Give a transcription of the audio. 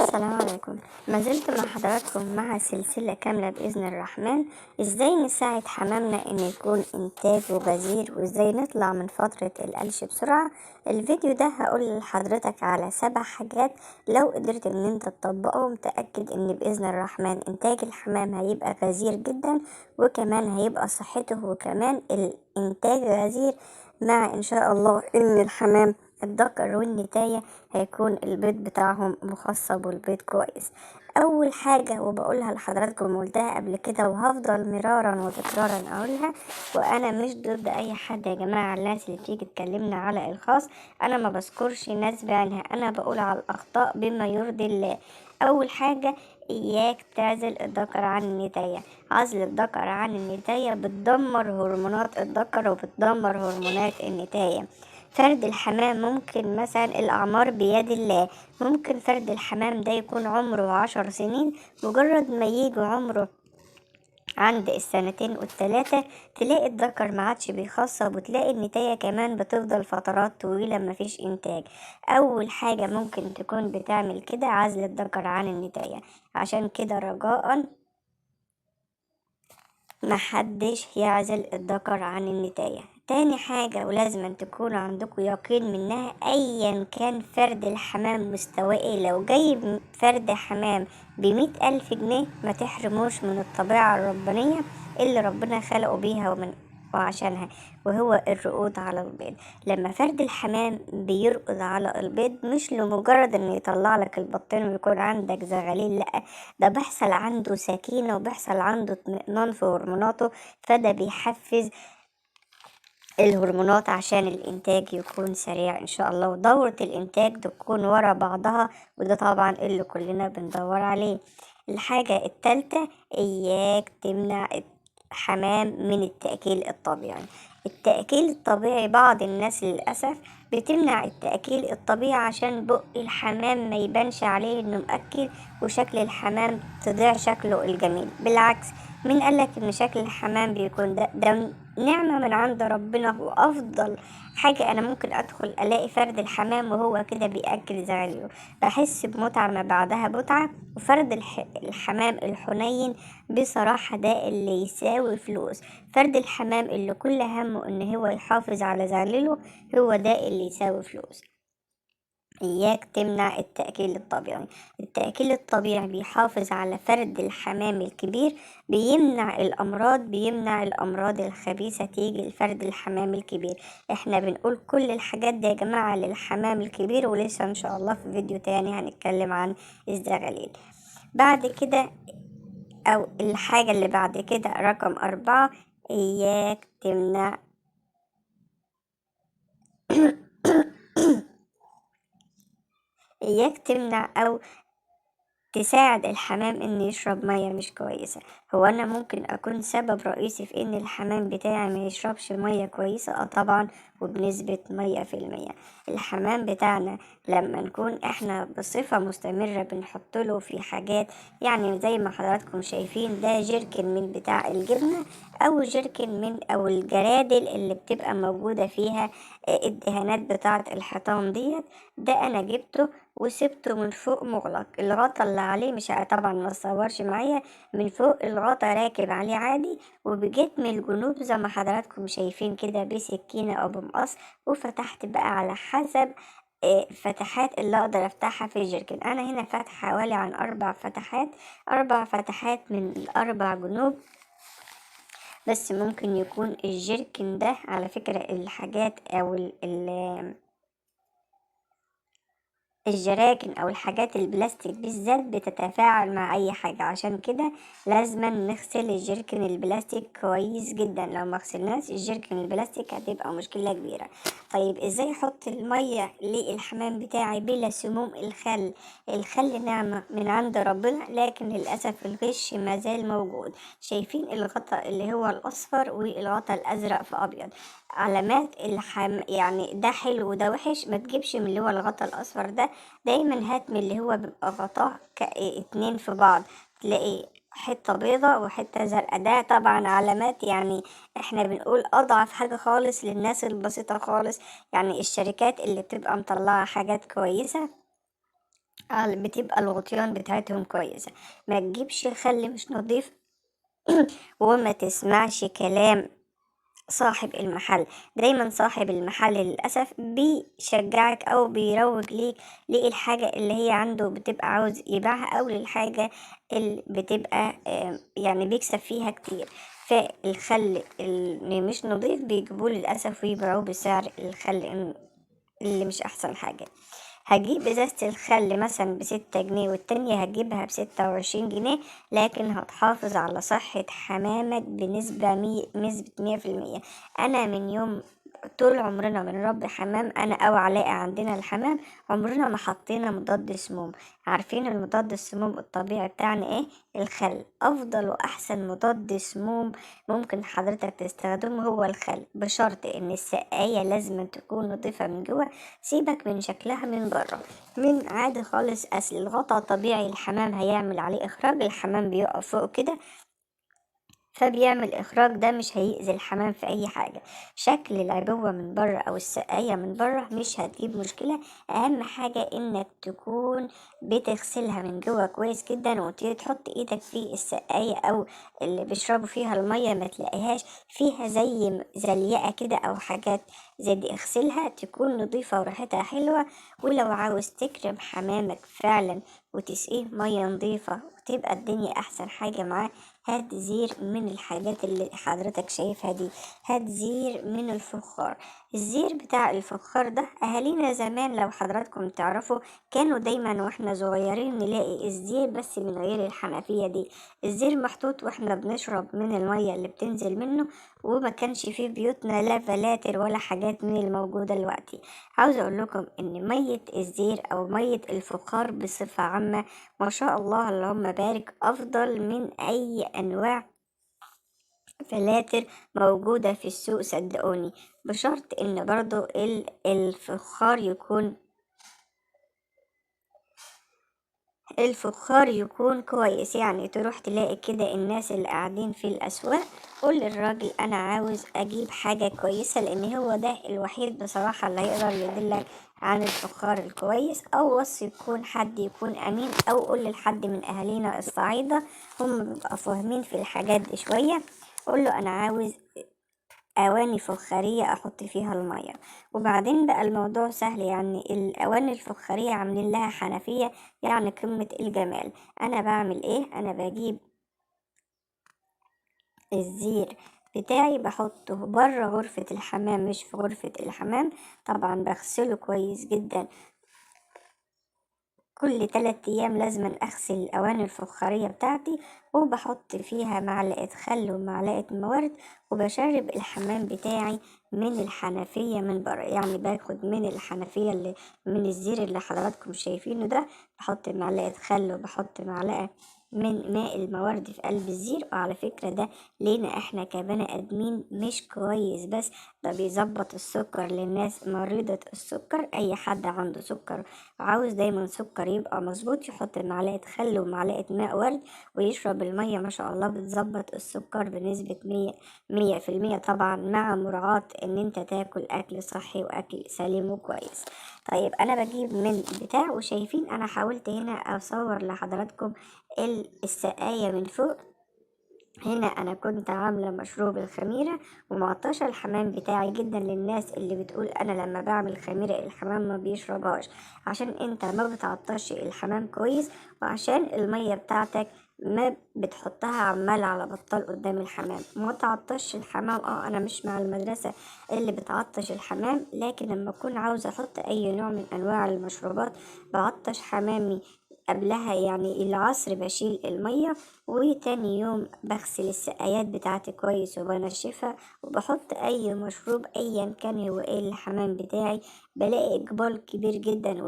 السلام عليكم. ما زلت مع حضراتكم مع سلسلة كاملة بإذن الرحمن. ازاي نساعد حمامنا ان يكون انتاجه غزير، وازاي نطلع من فترة القلش بسرعة. الفيديو ده هقول لحضرتك على 7 حاجات لو قدرت ان انت تطبقهم تأكد ان بإذن الرحمن انتاج الحمام هيبقى غزير جدا، وكمان هيبقى صحته وكمان الانتاج غزير، مع ان شاء الله ان الحمام الذكر والنتاية هيكون البيض بتاعهم مخصب والبيض كويس. اول حاجة وبقولها لحضراتكم وقلتها قبل كده وهفضل مرارا وتكرارا اقولها، وانا مش ضد اي حد يا جماعة. الناس اللي بتيجي تكلمنا على الخاص انا ما بذكرش ناس بعينها، انا بقول على الاخطاء بما يرضي الله. اول حاجة، اياك تعزل الذكر عن النتاية. عزل الذكر عن النتاية بتدمر هرمونات الذكر وبتدمر هرمونات النتاية. فرد الحمام ممكن مثلا الأعمار بيد الله، ممكن فرد الحمام ده يكون عمره 10 سنين، مجرد ما يجي عمره عند السنتين والتلاتة تلاقي الذكر معادش بيخصب، وتلاقي النتاية كمان بتفضل فترات طويلة مفيش إنتاج. أول حاجة ممكن تكون بتعمل كده عزل الذكر عن النتاية، عشان كده رجاء محدش يعزل الذكر عن النتاية. تاني حاجة ولازم تكون عندكم يقين منها، ايا كان فرد الحمام مستواه ايه، لو جايب فرد حمام ب100,000 جنيه ما تحرموش من الطبيعة الربانية اللي ربنا خلقه بيها وعشانها، وهو الرقود على البيض. لما فرد الحمام بيرقد على البيض مش لمجرد انه يطلع لك البطين ويكون عندك زغاليل، لا، ده بيحصل عنده سكينة وبيحصل عنده اطمئنان في هرموناته، فده بيحفز الهرمونات عشان الانتاج يكون سريع ان شاء الله، ودورة الانتاج تكون ورا بعضها، وده طبعا اللي كلنا بندور عليه. الحاجة التالتة، اياك تمنع الحمام من التأكيل الطبيعي. التأكيل الطبيعي بعض الناس للأسف بتمنع التأكيل الطبيعي عشان بق الحمام ما يبانش عليه انه مأكل، وشكل الحمام تضيع شكله الجميل. بالعكس، مين قالك ان شكل الحمام بيكون ده نعمة من عند ربنا، وافضل حاجة انا ممكن ادخل الاقي فرد الحمام وهو كده بيأكل زغلله، بحس بمتعة ما بعدها متعة. وفرد الحمام الحنين بصراحة ده اللي يساوي فلوس. فرد الحمام اللي كل همه ان هو يحافظ على زغلله هو ده اللي يساوي فلوس. إياك تمنع التأكيل الطبيعي. التأكيل الطبيعي بيحافظ على فرد الحمام الكبير، بيمنع الأمراض الخبيثة تيجي لفرد الحمام الكبير. احنا بنقول كل الحاجات دي يا جماعة للحمام الكبير، ولسه إن شاء الله في فيديو تاني هنتكلم عن الزغاليل. بعد كده أو الحاجة اللي بعد كده رقم 4، إياك تمنع إياك تمنع أو تساعد الحمام إن يشرب مية مش كويسة. هو أنا ممكن أكون سبب رئيسي في إن الحمام بتاعي ما يشربش مية كويسة؟ طبعا، وبنسبة 100%. الحمام بتاعنا لما نكون إحنا بصفة مستمرة بنحطله في حاجات، يعني زي ما حضراتكم شايفين ده جيركن من بتاع الجبنة، أو جيركن من أو الجرادل اللي بتبقى موجودة فيها الدهانات بتاعة الحيطان ديت، ده أنا جبته وسبته من فوق مغلق، الغطا اللي عليه مش طبعا ما تصورش معايا، من فوق الغطا راكب عليه عادي، وبجيت من الجنوب زي ما حضراتكم شايفين كده بسكينة او بمقص، وفتحت بقى على حسب فتحات اللي اقدر افتحها في الجيركن. انا هنا فاتحة حوالي عن 4 فتحات، 4 فتحات من ال4 جنوب. بس ممكن يكون الجيركن ده على فكرة الحاجات او الجراكن او الحاجات البلاستيك بالذات بتتفاعل مع اي حاجة، عشان كده لازم نغسل الجيركن البلاستيك كويس جدا. لو ما غسلناش الجيركن البلاستيك هتبقى مشكلة كبيرة. طيب ازاي احط المية للحمام بتاعي بلا سموم؟ الخل نعمة من عند ربنا، لكن للأسف الغش مازال موجود. شايفين الغطا اللي هو الأصفر والغطا الأزرق في أبيض؟ علامات يعني ده حلو وده وحش، ما تجيبش من اللي هو الغطا الأصفر ده، دايما هات من اللي هو بيبقى غطاه اتنين في بعض، تلاقي حتة بيضة وحتة زرقاء. ده طبعا علامات، يعني احنا بنقول اضعف حاجة خالص للناس البسيطة خالص. يعني الشركات اللي بتبقى مطلعة حاجات كويسة بتبقى الغطيان بتاعتهم كويسة. ما تجيبش خل مش نضيف وما تسمعش كلام صاحب المحل. دايما صاحب المحل للأسف بيشجعك أو بيروج ليك للحاجة اللي هي عنده بتبقى عاوز يبيعها، أو للحاجة اللي بتبقى يعني بيكسب فيها كتير. فالخل اللي مش نضيف بيجيبوه للأسف ويبيعوه بسعر الخل اللي مش أحسن حاجة. هجيب ازازة الخل مثلا ب6 جنيه، والتانية هجيبها ب26 جنيه، لكن هتحافظ على صحة حمامك بنسبة 100%. أنا من يوم طول عمرنا بنربي حمام، أنا أو علاء عندنا الحمام، عمرنا ما حطينا مضاد سموم. عارفين المضاد السموم الطبيعي بتاعنا ايه؟ الخل. أفضل وأحسن مضاد سموم ممكن حضرتك تستخدمه هو الخل، بشرط إن السقاية لازم تكون نضيفة من جوه. سيبك من شكلها من بره، من عادي خالص. اصل الغطا طبيعي الحمام هيعمل عليه اخراج، الحمام بيقف فوق كده فبيعمل إخراج، ده مش هيأذي الحمام في أي حاجة. شكل العبوة من بره أو السقاية من بره مش هتجيب مشكلة. أهم حاجة إنك تكون بتغسلها من جوه كويس جدا، وتيجي تحط إيدك في السقاية أو اللي بيشربوا فيها المية ما تلاقيهاش فيها زي زليقة كده أو حاجات زي دي. اغسلها تكون نظيفة وريحتها حلوة. ولو عاوز تكرم حمامك فعلا وتسقيه مية نظيفة وتبقى الدنيا أحسن حاجة معاه، هات زير من الحاجات اللي حضرتك شايفها دي. هات زير من الفخار. الزير بتاع الفخار ده اهالينا زمان لو حضراتكم تعرفوا كانوا دايما واحنا صغيرين نلاقي الزير بس من غير الحنفية دي. الزير محطوط واحنا بنشرب من المية اللي بتنزل منه، وما كانش فيه بيوتنا لا فلاتر ولا حاجات من الموجودة دلوقتي. عاوز اقول لكم ان مية الزير او مية الفخار بصفة عامة ما شاء الله اللهم بارك أفضل من أي أنواع فلاتر موجودة في السوق صدقوني، بشرط إن برضو الفخار يكون كويس. يعني تروح تلاقي كده الناس اللي قاعدين في الأسواق، قول للراجل أنا عاوز أجيب حاجة كويسة، لأن هو ده الوحيد بصراحة اللي هيقدر يدلك عن الفخار الكويس. أو وصي يكون حد يكون أمين، أو قول لحد من أهالينا الصعيدة هم بيبقوا فاهمين في الحاجات دي شوية، قول له أنا عاوز أواني فخارية أحط فيها المية. وبعدين بقى الموضوع سهل، يعني الأواني الفخارية عاملين لها حنفية، يعني قمة الجمال. أنا بعمل إيه؟ أنا بجيب الزير بتاعي بحطه بره غرفة الحمام مش في غرفة الحمام، طبعا بغسله كويس جدا. كل 3 أيام لازم أغسل الأواني الفخارية بتاعتي، وبحط فيها معلقة خل ومعلقة موارد، وبشرب الحمام بتاعي من الحنفية من بره. يعني باخد من الحنفية اللي من الزير اللي حضراتكم شايفينه ده، بحط معلقة خل وبحط معلقة من ماء الموارد في قلب الزير. وعلى فكرة ده لينا احنا كبني ادمين مش كويس بس، ده بيظبط السكر للناس مريضة السكر. اي حد عنده سكر وعاوز دايما سكر يبقى مظبوط يحط معلقة خل ومعلقة ماء ورد ويشرب المية، ما شاء الله بتظبط السكر بنسبة 100%. طبعا مع مراعاة ان انت تاكل اكل صحي واكل سليم وكويس. طيب انا بجيب من بتاع، وشايفين انا حاولت هنا اصور لحضراتكم السقاية من فوق. هنا انا كنت عاملة مشروب الخميرة ومعطشة الحمام بتاعي جدا، للناس اللي بتقول انا لما بعمل خميرة الحمام ما بيشربهاش، عشان انت ما بتعطش الحمام كويس، وعشان المية بتاعتك ما بتحطها عمال على بطال قدام الحمام. ما تعطش الحمام. انا مش مع المدرسة اللي بتعطش الحمام، لكن لما اكون عاوزة احط اي نوع من انواع المشروبات بعطش حمامي قبلها، يعني العصر بشيل المية، وتاني يوم بغسل السقايات بتاعتي كويس وبنشفها، وبحط اي مشروب ايا كان هو ايه الحمام بتاعي. بلاقي اقبال كبير جدا